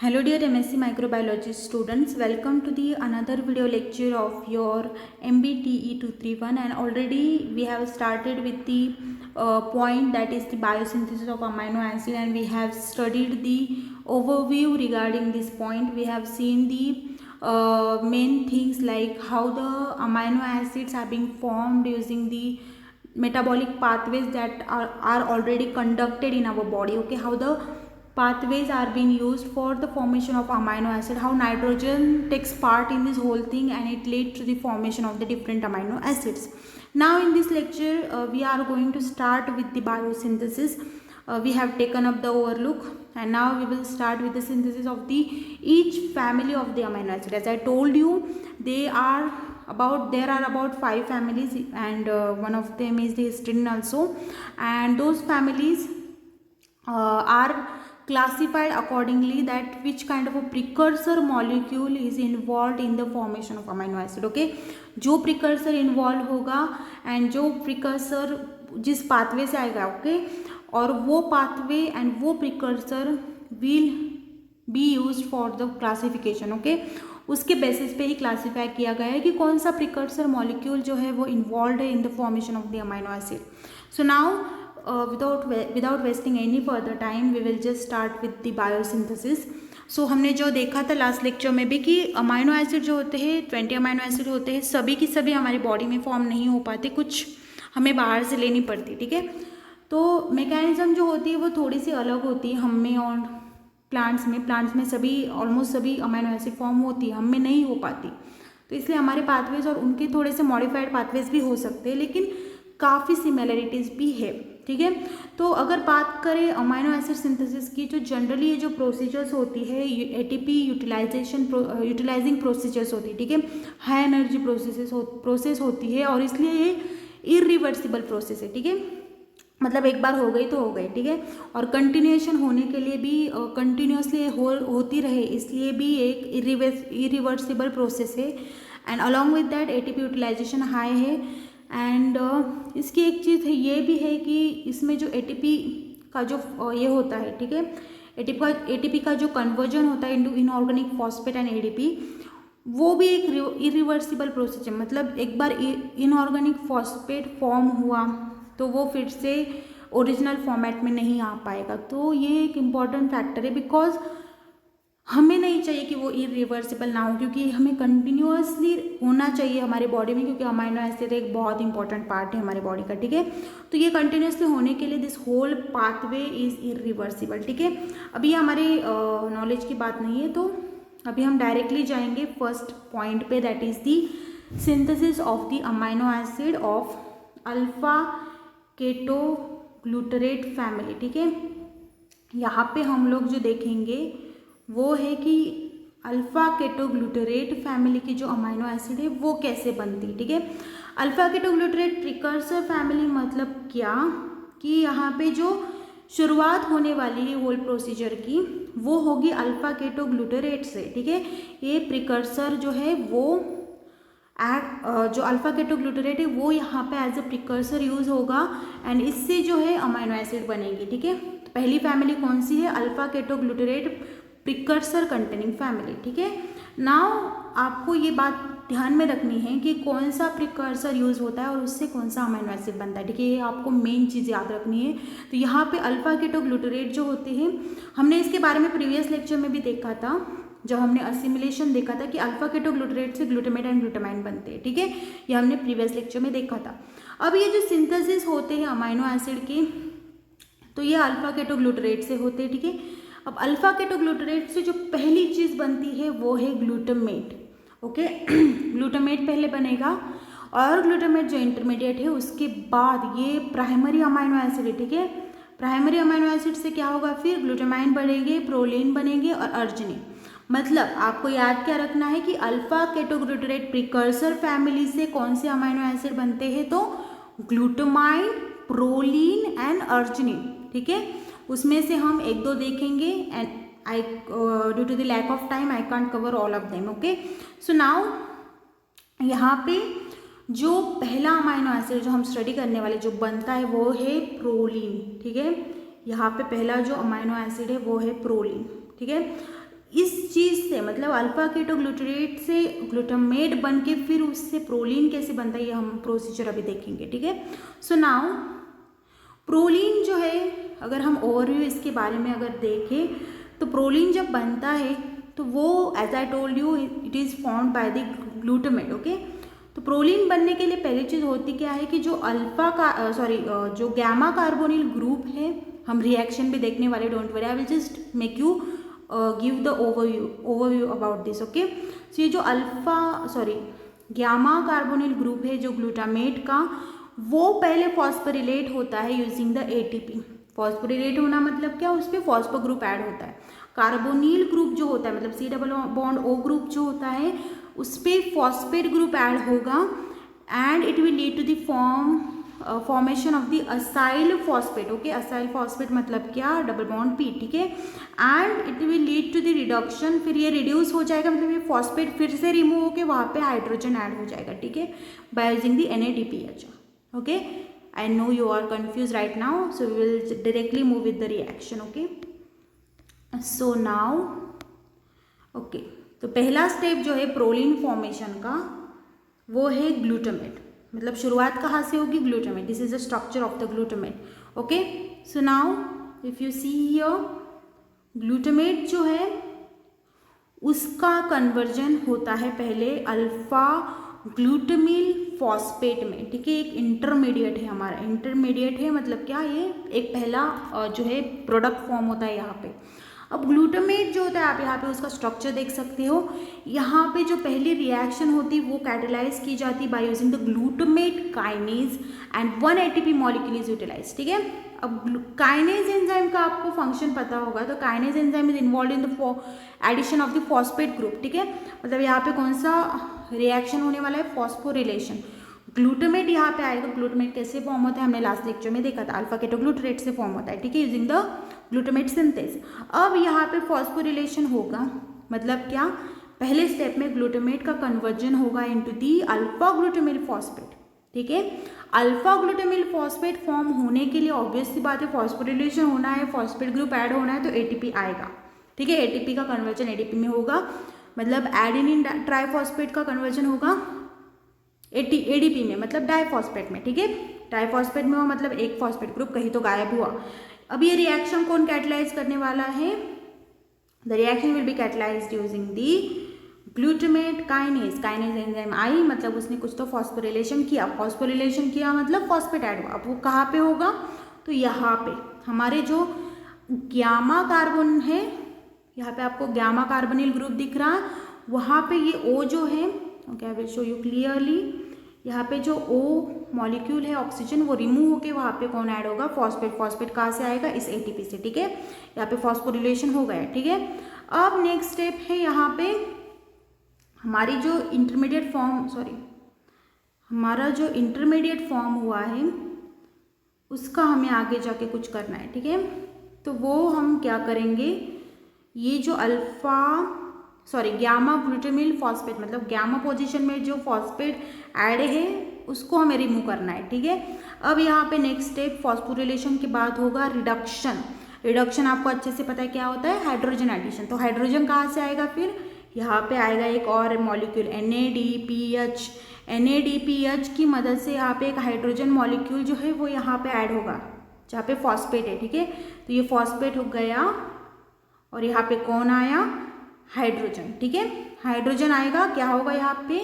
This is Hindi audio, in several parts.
Hello dear MSc Microbiology students, welcome to the another video lecture of your MBTE 231, and already we have started with the point that is the biosynthesis of amino acid, and we have studied the overview regarding this point. We have seen the main things like how the amino acids are being formed using the metabolic pathways that are already conducted in our body. Okay, how the pathways are being used for the formation of amino acid, how nitrogen takes part in this whole thing and it leads to the formation of the different amino acids. Now in this lecture we are going to start with the biosynthesis. We have taken up the overlook and now we will start with the synthesis of the each family of the amino acid. As I told you, there are about 5 families, and one of them is the histidine also, and those families are classified accordingly that which kind of a precursor molecule is involved in the formation of amino acid. Okay, जो precursor involved होगा and जो precursor जिस pathway से आएगा, okay, और वो pathway and वो precursor will be used for the classification. Okay, उसके बेसिस पे ही क्लासीफाई किया गया है कि कौन सा प्रिकर्सर मॉलिक्यूल जो है वो इन्वॉल्व है in the formation of the amino acid. So now without wasting any further time we will just start with the biosynthesis. So हमने जो देखा था लास्ट लेक्चर में भी कि अमाइनो एसिड जो होते हैं 20 अमाइनो एसिड होते हैं, सभी की सभी हमारी बॉडी में फॉर्म नहीं हो पाते, कुछ हमें बाहर से लेनी पड़ती. ठीक है, तो मैकेनिज्म जो होती है वो थोड़ी सी अलग होती है हम में और प्लांट्स में सभी ऑलमोस्ट सभी अमाइनो एसिड फॉर्म होती है, हम में नहीं हो पाती. तो इसलिए हमारे पाथवेज और उनके थोड़े से मॉडिफाइड पाथवेज भी हो सकते हैं, लेकिन काफ़ी सिमिलरिटीज़ भी है. ठीक है, तो अगर बात करें अमाइनो एसिड सिंथेसिस की, तो जनरली ये जो प्रोसीजर्स होती है एटीपी यूटिलाइजिंग प्रोसीजर्स होती है. ठीक है, हाई एनर्जी प्रोसेस होती है और इसलिए ये इरिवर्सिबल प्रोसेस है. ठीक है, मतलब एक बार हो गई तो हो गई. ठीक है, और कंटिन्यूएशन होने के लिए भी कंटिन्यूसली होती रहे, इसलिए भी एक इरिवर्सिबल प्रोसेस है. And along with that ATP utilisation high है. एंड इसकी एक चीज़ है ये भी है कि इसमें जो एटीपी का जो ये होता है, ठीक है, एटीपी का जो कन्वर्जन होता है into inorganic phosphate and ADP, वो भी एक इरिवर्सिबल प्रोसेस है. मतलब एक बार इनऑर्गेनिक फॉस्फेट फॉर्म हुआ तो वो फिर से ओरिजिनल फॉर्मेट में नहीं आ पाएगा. तो ये एक इम्पॉर्टेंट फैक्टर है, बिकॉज हमें नहीं चाहिए कि वो इरिवर्सिबल ना हो, क्योंकि हमें कंटिन्यूअसली होना चाहिए हमारे बॉडी में, क्योंकि अमाइनो एसिड एक बहुत इंपॉर्टेंट पार्ट है हमारे बॉडी का. ठीक है, तो ये कंटिन्यूअसली होने के लिए this whole pathway is irreversible. ठीक है, अभी हमारे नॉलेज की बात नहीं है, तो अभी हम डायरेक्टली जाएंगे फर्स्ट पॉइंट पे, that is the synthesis of the amino acid of alpha ketoglutarate family. ठीक है, यहाँ पे हम लोग जो देखेंगे वो है कि अल्फा केटोग्लूटरेट फैमिली की जो अमाइनो एसिड है वो कैसे बनती. ठीक है, अल्फा केटोग्लूटरेट प्रिकर्सर फैमिली मतलब क्या कि यहाँ पे जो शुरुआत होने वाली है होल प्रोसीजर की वो होगी अल्फा केटोग्लूटरेट से. ठीक है, ये प्रिकर्सर जो है वो जो अल्फा केटोग्लूटरेट है वो यहाँ पे एज अ प्रिकर्सर यूज होगा एंड इससे जो है अमाइनो एसिड बनेगी. ठीक है, तो पहली फैमिली कौन सी है? Alpha ketoglutarate precursor containing family. ठीक है, नाउ आपको ये बात ध्यान में रखनी है कि कौन सा प्रिकर्सर यूज होता है और उससे कौन सा अमाइनो एसिड बनता है. ठीक है, ये आपको मेन चीज़ याद रखनी है. तो यहाँ पे अल्फा केटोग्लूटरेट जो होते हैं, हमने इसके बारे में प्रीवियस लेक्चर में भी देखा था जब हमने असिमिलेशन देखा था कि अल्फा केटोग्लूटरेट से ग्लूटामेट एंड ग्लूटामाइन बनते हैं. ठीक है, ये हमने प्रीवियस लेक्चर में देखा था. अब ये जो सिंथेसिस होते हैं अमाइनो एसिड के, तो ये अल्फा केटोग्लूटरेट से होते हैं. ठीक है, अब अल्फा केटोग्लूटरेट से जो पहली चीज़ बनती है वो है ग्लूटामेट. ओके, ग्लूटामेट पहले बनेगा और ग्लूटामेट जो इंटरमीडिएट है उसके बाद ये प्राइमरी अमाइनो एसिड है. ठीक है, प्राइमरी अमाइनो एसिड से क्या होगा? फिर ग्लूटामाइन बनेंगे, प्रोलीन बनेंगे और अर्जिनिन. मतलब आपको याद क्या रखना है कि अल्फा केटोग्लूटरेट प्रिकर्सर फैमिली से कौन से अमाइनो एसिड बनते हैं? तो ग्लूटामाइन, प्रोलीन एंड अर्जिनिन. ठीक है, उसमें से हम एक दो देखेंगे and I due to the lack of time I can't cover all of them. Okay, so now यहाँ पे जो पहला अमाइनो एसिड जो हम स्टडी करने वाले जो बनता है वो है प्रोलीन. ठीक है, यहाँ पे पहला जो अमाइनो एसिड है वो है प्रोलीन. ठीक है, इस चीज़ से मतलब अल्फा कीटोग्लूटरेट से ग्लूटामेट बन के फिर उससे प्रोलीन कैसे बनता है ये हम प्रोसीजर अभी देखेंगे, ठीक है। सो नाउ प्रोलीन जो है, अगर हम ओवरव्यू इसके बारे में अगर देखें तो प्रोलीन जब बनता है तो वो as I told you it is formed by the glutamate, okay. तो प्रोलीन बनने के लिए पहली चीज़ होती क्या है कि जो जो गैमा कार्बोनिल ग्रुप है, हम रिएक्शन भी देखने वाले, don't worry, I will just make you give the overview about this, okay. So ये जो गैमा कार्बोनिल ग्रुप है जो ग्लूटामेट का, वो पहले फॉस्फोरिलेट होता है यूजिंग द एटीपी। फॉस्फोरिलेट होना मतलब क्या, उस पर फॉस्फो ग्रुप ऐड होता है। कार्बोनिल ग्रुप जो होता है मतलब C double bond O group जो होता है उस पर फॉस्फेट ग्रुप ऐड होगा and it will lead to the formation of the acyl phosphate, okay. Acyl phosphate मतलब क्या, डबल बॉन्ड P, ठीक है। And it will lead to the reduction, फिर ये रिड्यूस हो जाएगा मतलब ये फॉस्फेट फिर से रिमूव होकर वहाँ पे हाइड्रोजन ऐड हो जाएगा, ठीक है, by using the NADPH, okay. I know you are confused right now, so we will directly move with the reaction, okay. So now okay, तो पहला स्टेप जो है प्रोलीन फॉर्मेशन का वो है ग्लूटामेट, मतलब शुरुआत कहाँ से होगी, glutamate. This is the structure of the glutamate, okay. So now if you see here, glutamate जो है उसका कन्वर्जन होता है पहले अल्फा ग्लूटामिल फॉस्फेट में, ठीक है। एक इंटरमीडिएट है हमारा, इंटरमीडिएट है मतलब क्या, ये एक पहला जो है प्रोडक्ट फॉर्म होता है यहाँ पे। अब ग्लूटामेट जो होता है, आप यहाँ पे उसका स्ट्रक्चर देख सकते हो। यहाँ पे जो पहली रिएक्शन होती है वो कैटेलाइज की जाती है by using the glutamate kinase and 1 ATP molecule is utilise, ठीक है। अब काइनेज एंजाइम का आपको फंक्शन पता होगा, तो kinase enzyme is involve in the addition of the phosphate group, ठीक है। मतलब यहाँ पे कौन सा रिएक्शन होने वाला है, फॉस्फोरिलेशन। ग्लूटामेट यहाँ पे आएगा। ग्लूटामेट कैसे फॉर्म होता है हमने लास्ट लेक्चर में देखा था, अल्फा केटोग्लूटरेट से फॉर्म होता है, ठीक है, यूजिंग द ग्लूटामेट सिंथेस। अब यहाँ पे फॉस्फोरिलेशन होगा, मतलब क्या, पहले स्टेप में ग्लूटामेट का कन्वर्जन होगा इनटू दी अल्फा ग्लूटामिल फॉस्फेट, ठीक है। अल्फा ग्लूटामिल फॉस्फेट फॉर्म होने के लिए ऑब्वियस सी बात है फॉस्फोरिलेशन होना है, फॉस्फेट ग्रुप ऐड होना है, तो ATP आएगा, ठीक है। ATP का कन्वर्जन ADP में होगा, मतलब एडेनिन ट्राइफॉस्फेट का कन्वर्जन होगा ADP में, मतलब डाइफॉस्फेट में, ठीक है। डाइफॉस्फेट में हो मतलब एक फॉस्फेट ग्रुप कहीं तो गायब हुआ। अब ये रिएक्शन कौन कैटलाइज करने वाला है, the reaction will be catalysed using the glutamate kinase. Kinase enzyme आई मतलब उसने कुछ तो फॉस्फोरिलेशन किया, फॉस्फोरिलेशन किया मतलब फॉस्फेट ऐड हुआ। अब वो कहाँ पे होगा, तो यहाँ पे हमारे जो ग्यामा कार्बन है, यहाँ पे आपको गैमा कार्बोनिल ग्रुप दिख रहा है, वहाँ पे ये O जो है, okay I will show you clearly, यहाँ पे जो O मॉलिक्यूल है ऑक्सीजन वो रिमूव होके वहाँ पे कौन ऐड होगा, फॉस्फेट। फॉस्फेट कहाँ से आएगा, इस ATP से, ठीक है। यहाँ पे फॉस्फोरिलेशन हो गया, ठीक है। अब नेक्स्ट स्टेप है यहाँ पे हमारी जो इंटरमीडिएट फॉर्म हुआ है उसका हमें आगे जाके कुछ करना है, ठीक है। तो वो हम क्या करेंगे, ये जो गैमा ग्लूटामिल फॉस्फेट मतलब गैमा पोजीशन में जो फॉस्फेट ऐड है उसको हमें रिमूव करना है, ठीक है। अब यहाँ पे नेक्स्ट स्टेप फॉस्फोरिलेशन के बाद होगा रिडक्शन। रिडक्शन आपको अच्छे से पता है क्या होता है, हाइड्रोजन एडिशन। तो हाइड्रोजन कहाँ से आएगा, फिर यहाँ पे आएगा एक और मॉलिक्यूल NADPH। NADPH की मदद से यहाँ पे एक हाइड्रोजन मॉलिक्यूल जो है वो यहाँ पे ऐड होगा जहाँ पे फॉस्फेट है, ठीक है। तो ये फॉस्फेट हो गया और यहाँ पे कौन आया, हाइड्रोजन, ठीक है। हाइड्रोजन आएगा, क्या होगा यहाँ पे,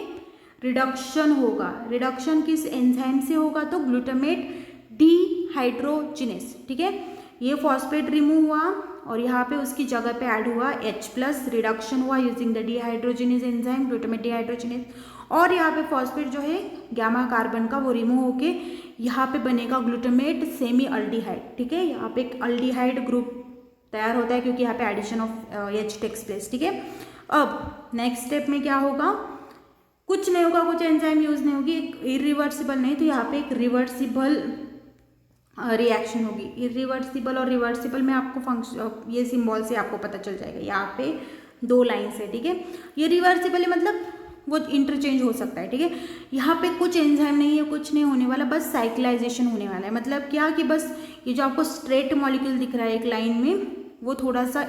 रिडक्शन होगा। रिडक्शन किस एंजाइम से होगा, तो ग्लूटामेट डिहाइड्रोजिनेस, ठीक है। ये फॉस्फेट रिमूव हुआ और यहाँ पे उसकी जगह पे ऐड हुआ H+, रिडक्शन हुआ using the dehydrogenase enzyme, glutamate dehydrogenase. और यहाँ पे फॉस्फेट जो है गैमा कार्बन का वो रिमूव होके यहाँ पे बनेगा ग्लूटामेट सेमी अल्डिहाइड, ठीक है। यहाँ पे एक अल्डिहाइड ग्रुप तैयार होता है क्योंकि यहाँ पे addition of H takes place, ठीक है। अब नेक्स्ट स्टेप में क्या होगा, कुछ नहीं होगा, कुछ एंजाइम यूज नहीं होगी, एक इरिवर्सिबल नहीं, तो यहाँ पे एक रिवर्सिबल रिएक्शन होगी। इरिवर्सिबल और रिवर्सिबल में आपको फंक्शन ये सिंबल से आपको पता चल जाएगा, यहाँ पे 2 लाइन से, ठीक है। ये रिवर्सिबल है मतलब वो इंटरचेंज हो सकता है, ठीक है। यहाँ पे कुछ एंजाइम नहीं है, कुछ नहीं होने वाला, बस साइक्लाइजेशन होने वाला है। मतलब क्या कि बस ये जो आपको स्ट्रेट मॉलिक्यूल दिख रहा है एक लाइन में वो थोड़ा सा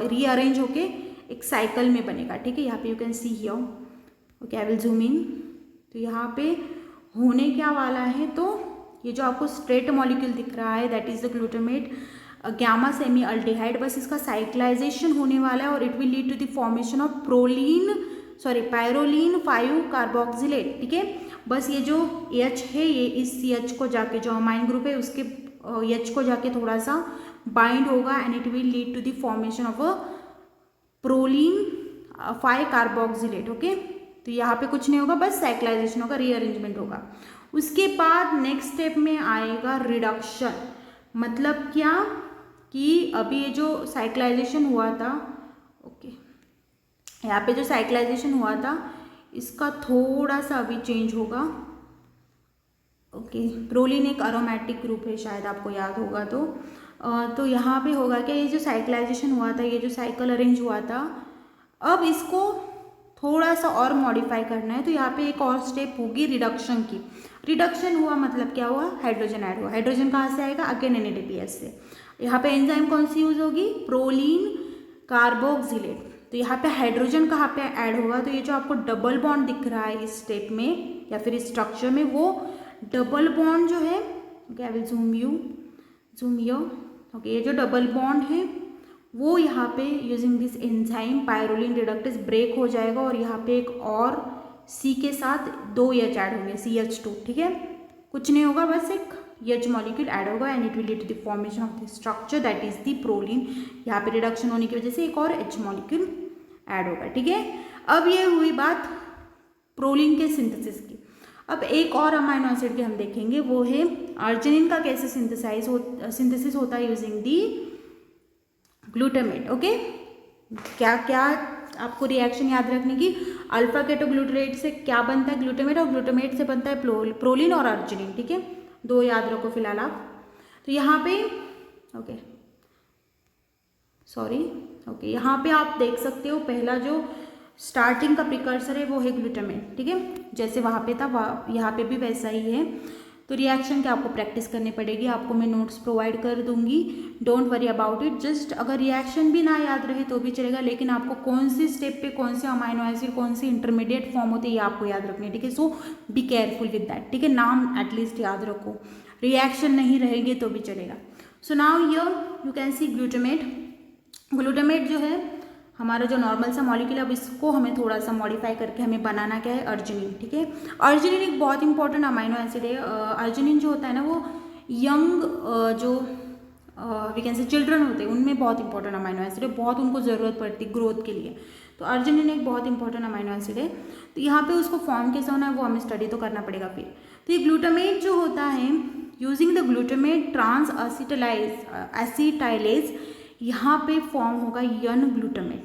रीअरेंज होके एक साइकिल में बनेगा, ठीक है। यहाँ पे you can see here, okay, I will zoom in. तो यहाँ पे होने क्या वाला है, तो ये जो आपको स्ट्रेट मॉलिक्यूल दिख रहा है that is the glutamate gamma semi aldehyde, बस इसका साइक्लाइजेशन होने वाला है और it will lead to the formation of pyrroline 5 carboxylate, ठीक है। बस ये जो H है ये इस CH को जाके, जो अमाइन ग्रुप है उसके H को जाके थोड़ा सा बाइंड होगा and it will lead to the formation of a proline 5 carboxylate, okay. तो यहाँ पे कुछ नहीं होगा, बस साइक्लाइजेशन होगा, रीअरेंजमेंट होगा। उसके बाद नेक्स्ट स्टेप में आएगा रिडक्शन। मतलब क्या कि अभी ये जो साइक्लाइजेशन हुआ था, ओके, यहाँ पे जो साइक्लाइजेशन हुआ था इसका थोड़ा सा अभी चेंज होगा, ओके। प्रोलीन एक अरोमैटिक ग्रुप है, शायद आपको याद होगा। तो यहाँ पे होगा क्या, ये जो साइक्लाइजेशन हुआ था, ये जो साइकिल अरेंज हुआ था, अब इसको थोड़ा सा और मॉडिफाई करना है। तो यहाँ पे एक और स्टेप होगी रिडक्शन की। रिडक्शन हुआ मतलब क्या हुआ, हाइड्रोजन ऐड हुआ। हाइड्रोजन कहाँ से आएगा, अगेन NADPH से। यहाँ पे एंजाइम कौन सी यूज होगी, प्रोलीन कार्बोक्सिलेट। तो यहाँ पे हाइड्रोजन कहाँ पे ऐड होगा, तो ये जो आपको डबल बॉन्ड दिख रहा है इस स्टेप में या फिर इस स्ट्रक्चर में, वो डबल बॉन्ड जो है, okay, I will zoom here, okay, ये जो डबल बॉन्ड है वो यहाँ पे using this enzyme pyrroline reductase break हो जाएगा और यहाँ पे एक और C के साथ 2 H ऐड होंगे, CH2, ठीक है। कुछ नहीं होगा, बस एक H मॉलिक्यूल ऐड होगा and it will lead to the formation of the structure that is the proline. यहाँ पे रिडक्शन होने की वजह से एक और H मॉलिक्यूल ऐड होगा, ठीक है। अब ये हुई बात प्रोलीन के सिंथेसिस की। अब एक और अमाइनो एसिड की हम देखेंगे, वो है अर्जिनिन का कैसे सिंथेसिस होता है यूजिंग दी ग्लूटामेट, ओके। क्या क्या आपको रिएक्शन याद रखने की, अल्फा केटोग्लूटरेट से क्या बनता है, ग्लूटामेट, और ग्लूटामेट से बनता है प्रोलीन और अर्जिनिन, ठीक है। 2 याद रखो फिलहाल आप। तो यहाँ पे ओके, सॉरी, ओके, यहाँ पे आप देख सकते हो पहला जो स्टार्टिंग का प्रिकर्सर है वो है ग्लूटामेट, ठीक है। जैसे वहाँ पे था यहाँ पे भी वैसा ही है। तो रिएक्शन क्या आपको प्रैक्टिस करनी पड़ेगी, आपको मैं नोट्स प्रोवाइड कर दूंगी, don't worry about it. Just अगर रिएक्शन भी ना याद रहे तो भी चलेगा, लेकिन आपको कौन सी स्टेप पे कौन से अमाइनो एसिड कौन सी इंटरमीडिएट फॉर्म होते हैं ये आपको याद रखनी है, ठीक है। सो बी केयरफुल विद दैट, ठीक है। नाम एटलीस्ट याद रखो, रिएक्शन नहीं रहेंगे तो भी चलेगा। So now here you can C glutamate जो है हमारा जो नॉर्मल सा मॉलिक्यूल है, अब इसको हमें थोड़ा सा मॉडिफाई करके हमें बनाना क्या है, अर्जिनिन, ठीक है। अर्जिनिन एक बहुत इंपॉर्टेंट अमाइनो एसिड है। अर्जिनिन जो होता है ना वो यंग जो वी कैन से चिल्ड्रन होते हैं उनमें बहुत इंपॉर्टेंट अमाइनो एसिड है, बहुत उनको ज़रूरत पड़ती है ग्रोथ के लिए। तो अर्जिनिन एक बहुत इंपॉर्टेंट अमाइनो एसिड है। तो यहाँ पे उसको फॉर्म कैसे होना है वो हमें स्टडी तो करना पड़ेगा फिर। तो ये ग्लूटामेट जो होता है, using the glutamate trans acetylase, यहाँ पे फॉर्म होगा यन ग्लूटामेट।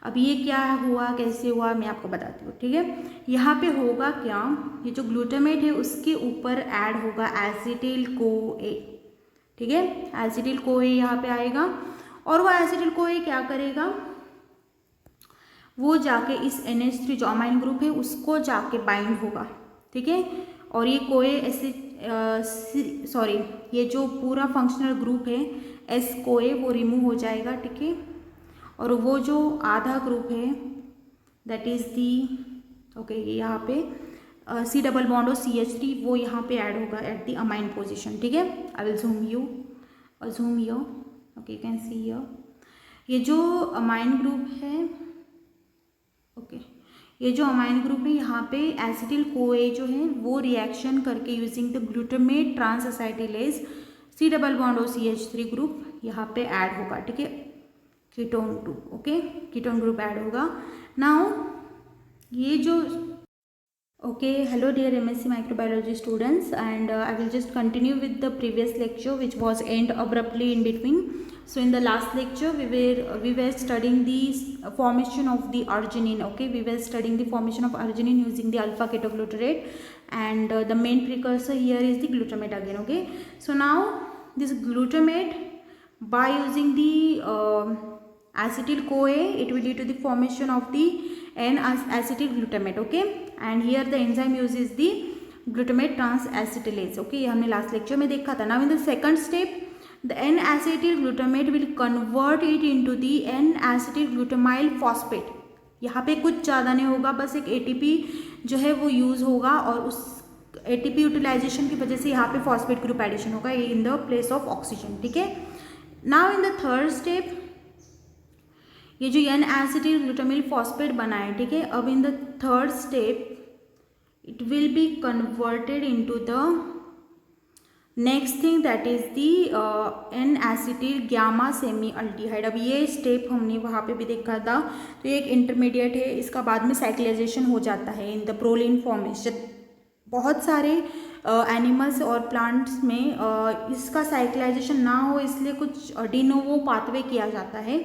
अब ये क्या हुआ, कैसे हुआ, मैं आपको बताती हूँ, ठीक है। यहाँ पे होगा क्या, ये जो ग्लूटामेट है उसके ऊपर ऐड होगा एसिटिल CoA, ठीक है। एसिटिल CoA यहाँ पे आएगा और वो एसिटिल CoA क्या करेगा, वो जाके इस NH3 जो अमाइन ग्रुप है उसको जाके बाइंड होगा, ठीक है। और ये CoA ये जो पूरा फंक्शनल ग्रुप है S-CoA वो रिमूव हो जाएगा, ठीक है। और वो जो आधा ग्रुप है दैट इज दी, ओके, ये यहाँ पे C डबल बॉन्ड और CH3 वो यहाँ पे ऐड होगा एट द अमाइन पोजिशन, ठीक है। आई will zoom here, okay, you can see here ये जो अमाइन ग्रुप है, ओके, ये जो अमाइन ग्रुप है यहाँ पे एसिटिल CoA जो है वो रिएक्शन करके using the glutamate transacetylase C double bond और CH3 ग्रुप यहाँ पे ऐड होगा, ठीक है। Ketone 2, okay, ketone group add होगा। नाउ ये जो, okay, hello dear MSc microbiology students, and I will just continue with the previous lecture which was end abruptly in between. So in the last lecture we were studying the formation of the arginine, okay, we were studying the formation of arginine using the alpha ketoglutarate, and the main precursor here is the glutamate again, okay. So now this glutamate, by using the acetyl CoA, it will lead to the formation of the N-acetyl glutamate, okay, and here the enzyme uses the glutamate trans acetylase, okay, ये हमने लास्ट लेक्चर में देखा था। Now in the second step the N acetyl glutamate will convert it into the N acetyl glutamyl phosphate. यहाँ पे कुछ ज़्यादा नहीं होगा, बस एक एटीपी जो है वो यूज़ होगा और उस एटीपी यूटिलाइजेशन की वजह से यहाँ पे फॉस्फेट ग्रुप एडिशन होगा in the place of oxygen, ठीक है। Now in the third step ये जो एन एसिटिल ग्लूटामिल फॉस्फेट बना है, ठीक है, अब in the third step it will be converted into the next thing that is the N acetyl gamma semi aldehyde. अब ये स्टेप हमने वहाँ पे भी देखा था, तो ये एक इंटरमीडिएट है, इसका बाद में साइक्लाइजेशन हो जाता है इन द प्रोलीन फॉर्मेशन। बहुत सारे एनिमल्स और प्लांट्स में इसका साइक्लाइजेशन ना हो इसलिए कुछ डिनोवो पाथवे किया जाता है,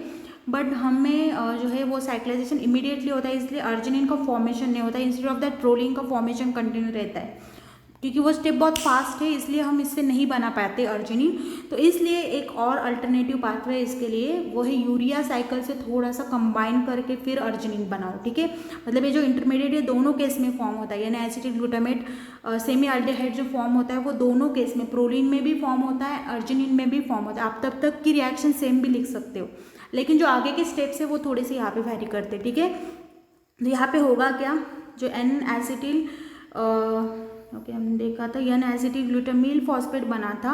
बट हमें जो है वो साइक्लाइजेशन इमीडिएटली होता है, इसलिए अर्जिनिन का फॉर्मेशन नहीं होता है, इंस्टेड ऑफ दैट प्रोलीन का फॉर्मेशन कंटिन्यू रहता है। क्योंकि वो स्टेप बहुत फास्ट है इसलिए हम इससे नहीं बना पाते अर्जिनिन, तो इसलिए एक और अल्टरनेटिव पाथवे इसके लिए वो है यूरिया साइकिल से थोड़ा सा कंबाइन करके फिर अर्जिनिन बनाओ, ठीक है। मतलब ये जो इंटरमीडिएट है दोनों केस में फॉर्म होता है, यानी एसिटिल ग्लूटामेट सेमी अल्डिहाइड जो फॉर्म होता है वो दोनों केस में, प्रोलीन में भी फॉर्म होता है, अर्जिनिन में भी फॉर्म होता है। आप तब तक की रिएक्शन सेम भी लिख सकते हो, लेकिन जो आगे के स्टेप्स है वो थोड़े से यहाँ पे वैरी करते हैं, ठीक है। तो यहाँ पे होगा क्या, जो एन एसिटिल ओके हमने देखा था एन एसिटिल ग्लूटामिल फॉस्फेट बना था,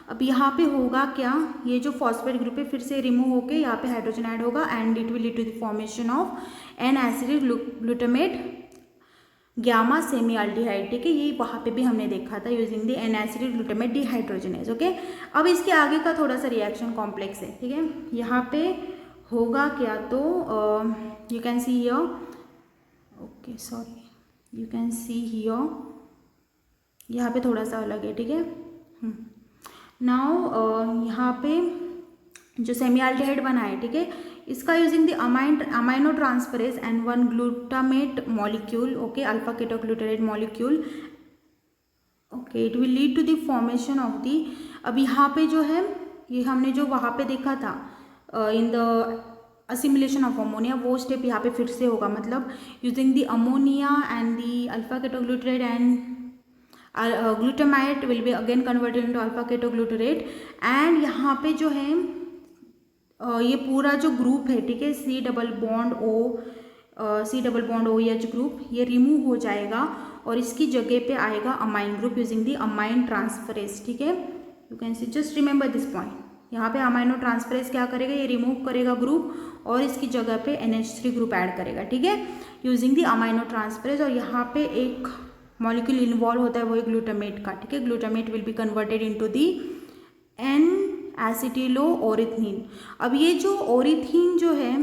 अब यहाँ पे होगा क्या, ये जो फॉस्फेट ग्रुप है फिर से रिमूव होके यहाँ पे हाइड्रोजन ऐड होगा and it will lead to the formation of N acetyl glutamate gamma semi aldehyde, ठीक है। ये वहाँ पे भी हमने देखा था using the N acetyl glutamate dehydrogenase, okay. अब इसके आगे का थोड़ा सा रिएक्शन कॉम्प्लेक्स है, ठीक है। यहाँ पे होगा क्या, तो you can see here, okay sorry, you can see here, यहाँ पे थोड़ा सा अलग है, ठीक है। नाउ यहाँ पे जो सेमी अल्डिहाइड बना है, ठीक है, इसका using the amino transferase and one glutamate molecule, okay, alpha ketoglutarate molecule, okay, it will lead to the formation of the. अब यहाँ पे जो है ये हमने जो वहाँ पे देखा था in the assimilation of ammonia, वो स्टेप यहाँ पे फिर से होगा, मतलब using the ammonia and the alpha ketoglutarate and glutamate will be again converted into alpha ketoglutarate and यहाँ पे जो है ये पूरा जो ग्रुप है, ठीक है, C double bond O H group, ये रिमूव हो जाएगा और इसकी जगह पे आएगा amine group using the amine transferase, ठीक है। You can see, just remember this point, यहाँ पे अमाइनो ट्रांसफरेज क्या करेगा, ये रिमूव करेगा ग्रुप और इसकी जगह पे NH3 ग्रुप ऐड करेगा, ठीक है, यूजिंग दी अमाइनो ट्रांसफरेज। और यहाँ पे एक मॉलिक्यूल इन्वॉल्व होता है वो है ग्लूटामेट का, ठीक है। Glutamate will be converted into the N acetylornithine. अब ये जो ओरिथीन जो है,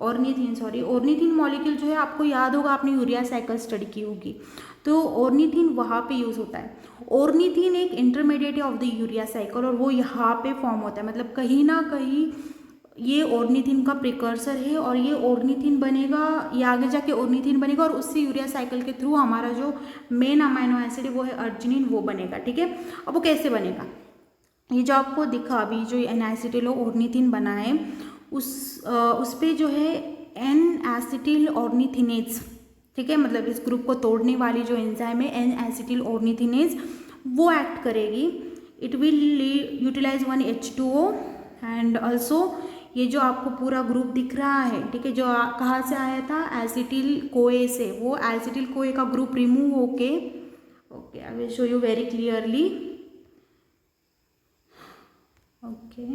ऑर्निथीन मॉलिक्यूल जो है, आपको याद होगा आपने यूरिया साइकिल स्टडी की होगी, तो ऑर्निथीन वहाँ पे यूज़ होता है। ऑर्निथीन एक intermediate of the urea cycle और वो यहाँ पे फॉर्म होता है, मतलब कहीं ना कहीं ये ऑर्निथीन का प्रिकर्सर है और ये ऑर्निथीन बनेगा, ये आगे जाके ऑर्निथीन बनेगा और उससे यूरिया साइकिल के थ्रू हमारा जो मेन अमाइनो एसिड है वो है अर्जिनिन, वो बनेगा, ठीक है। अब वो कैसे बनेगा, ये जो आपको दिखा अभी जो एन एसिटिल ऑर्निथीन बना है उस पे जो है एन एसिटिल ऑर्निथिनेज, ठीक है, मतलब इस ग्रुप को तोड़ने वाली जो एंजाइम है एन एसिटिल ऑर्निथिनेज वो एक्ट करेगी। It will utilize one H2O and also ये जो आपको पूरा ग्रुप दिख रहा है, ठीक है, जो कहाँ से आया था, एसिटिल कोए से, वो एसिटिल कोए का ग्रुप रिमूव होके, okay I will show you very clearly, okay,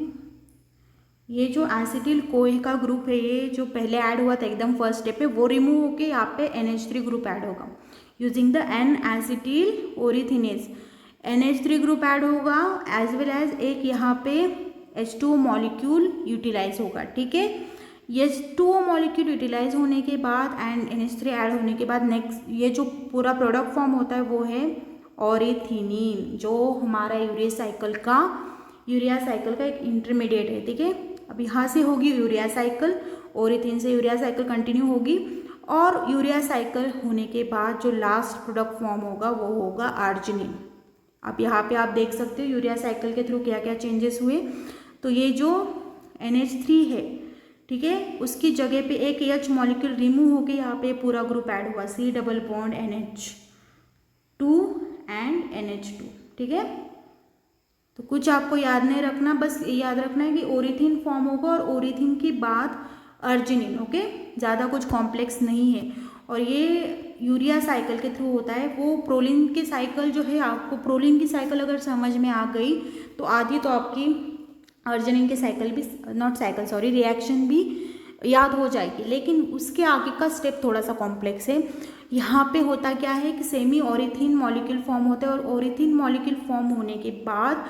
ये जो एसिटिल कोए का ग्रुप है, ये जो पहले ऐड हुआ था एकदम फर्स्ट स्टेप पे, वो रिमूव होके यहाँ पे NH3 ग्रुप ऐड होगा using the N acetyl ornithinase. NH3 group add होगा एज वेल एज एक यहाँ पे H2O मॉलिक्यूल यूटिलाइज होगा, ठीक है। H2O मॉलिक्यूल यूटिलाइज होने के बाद एंड NH3 ऐड होने के बाद नेक्स्ट ये जो पूरा प्रोडक्ट फॉर्म होता है वो है ओरिथिनीन, जो हमारा यूरिया साइकिल का एक इंटरमीडिएट है, ठीक है। अब यहाँ से होगी यूरिया साइकिल, ओरिथिन से यूरिया साइकिल कंटिन्यू होगी और यूरिया साइकिल होने के बाद जो लास्ट प्रोडक्ट फॉर्म होगा वो होगा अर्जिनिन। अब यहाँ पे आप देख सकते हो यूरिया साइकिल के थ्रू क्या क्या चेंजेस हुए, तो ये जो NH3 है, ठीक है, उसकी जगह पे एक H मॉलिक्यूल रिमूव होके यहाँ पे पूरा ग्रुप ऐड हुआ, C double bond NH2 and NH2, ठीक है। तो कुछ आपको याद नहीं रखना, बस ये याद रखना है कि ओरिथिन फॉर्म होगा और ओरिथिन के बाद अर्जिनिन। ओके, ज़्यादा कुछ कॉम्प्लेक्स नहीं है। और ये यूरिया साइकिल के थ्रू होता है। वो प्रोलिन के साइकिल जो है, आपको प्रोलिन की साइकिल अगर समझ में आ गई तो आधी तो आपकी अर्जिनिन के साइकिल भी, नॉट साइकिल सॉरी, रिएक्शन भी याद हो जाएगी। लेकिन उसके आगे का स्टेप थोड़ा सा कॉम्प्लेक्स है। यहाँ पे होता क्या है कि सेमी ऑरिथिन मॉलिक्यूल फॉर्म होता है और ऑरिथिन मॉलिक्यूल फॉर्म होने के बाद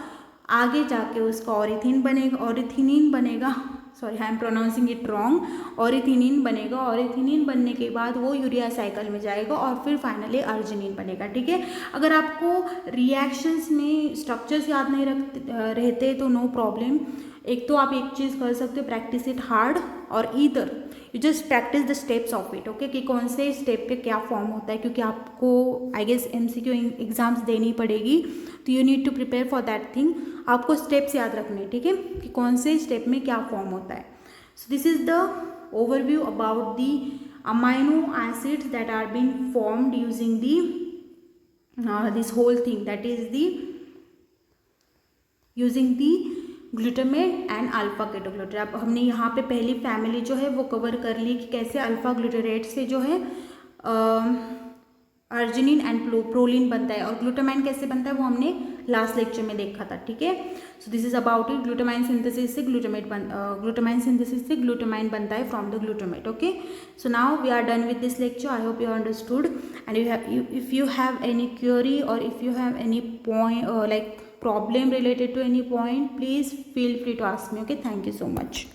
आगे जाके उसका ऑरिथिन बनेगा, ऑरिथिनिन बनेगा, sorry I am pronouncing it wrong, ornithine बनेगा। ऑरिथिनिन बनने के बाद वो यूरिया साइकिल में जाएगा और फिर फाइनली अर्जिनिन बनेगा। ठीक है, अगर आपको रिएक्शंस में स्ट्रक्चर्स याद नहीं रहते तो नो प्रॉब्लम। एक तो आप एक चीज़ कर सकते हो, प्रैक्टिस इट हार्ड, और either you just practice the steps of it. Okay, कि कौन से स्टेप पे क्या फॉर्म होता है, क्योंकि आपको आई गेस MCQ एग्जाम्स देनी पड़ेगी, तो you need to prepare for that thing. आपको स्टेप्स याद रखने, ठीक है, कि कौन से स्टेप में क्या फॉर्म होता है। So this is the overview about the amino acids that are been formed using the this whole thing, that is the using the glutamate and alpha ketoglutarate. अब हमने यहाँ पे पहली फैमिली जो है वो कवर कर ली कि कैसे अल्फा ग्लूटारेट से जो है अर्जिनिन एंड प्रोलिन बनता है, और ग्लूटामाइन कैसे बनता है वो हमने लास्ट लेक्चर में देखा था। ठीक है, so this is about it. Glutamine synthesis से ग्लूटामाइन सिंथेसिस से ग्लूटामाइन बनता है from the glutamate. Okay, so now we are done with this lecture. I hope you understood, and if you have any query or if you have any point like problem related to any point, please feel free to ask me. Okay, thank you so much.